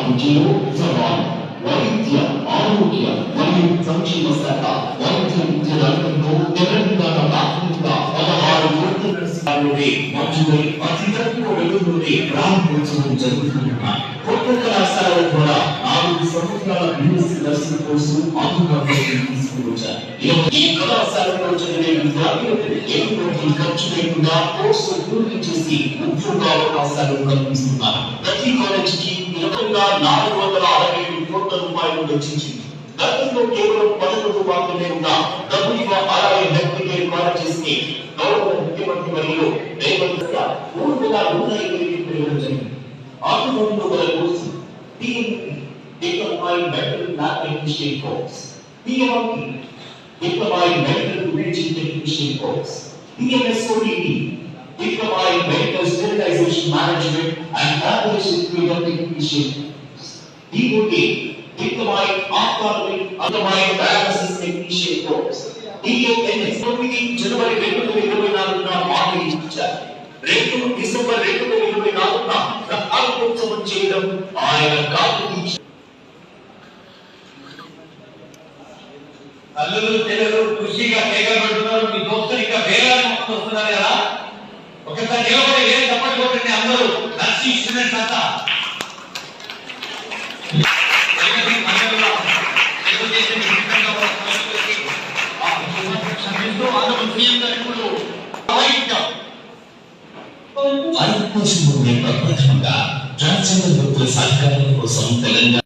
విద్యలో సవాలు వైద్య ఆరోగ్య మరియు సంక్షేమ శాఖ వైద్య విద్య రంగంలో తెలంగాణ ప్రాథమిక 16 కోట్ల నర్సింగ్లోనే మంజూరై అతి తక్కువ వ్యవధిలోనే ప్రారంభోత్సవం జరుగుతున్నాయి. కొత్త కళాశాలల ద్వారా 4 సంవత్సరాల బీఎస్సీ నర్సింగ్ కోర్సు అందుబాటులోకి తీసుకువచ్చారు. ఈ కళాశాలలో చదివే విద్యార్థులకు ఎటువంటి ఖర్చు లేకుండా కోర్సు పూర్తి చేసి ఉద్యోగావకాశాలు కల్పిస్తున్నారు. ప్రతి కాలేజీకి 467 కోట్ల రూపాయలు వెచ్చించింది. గతంలో కేవలం 11 మాత్రమే ఉన్న WRI హెల్త్ కేర్ కాలేజెస్ని గౌరవ ముఖ్యమంత్రి మరియు రేవంత్ రెడ్డి 350 ప్రయోజనం ఆటోమొబైల్ గల course diploma in medical lab technician course, PMT diploma in medical imaging technician course, PMSODT diploma in medical sterilization management and laboratory field technician, DOT diploma in ophthalmic diploma in dialysis technician course, DAMS జనవరి 2024 హామీ ఇచ్చారు. December 2024 ప్రారంభోత్సవం చేయడం ఆయన కాదు. అల్లులు చెల్లెలు ఖుషిగా కేకలు పెడుతున్నారు. మీ దోస్తులు ఇంకా వేలాది మొత్తం వస్తున్నారు కదా. ఒకసారి నిలబడి వేరే సపోర్ట్ కొట్టండి అందరూ నర్సింగ్ స్టూడెంట్స్ అంతా. ప్రథమంగా ట్రాన్స్జెండర్ వ్యక్తుల సహకారం కోసం తెలంగాణ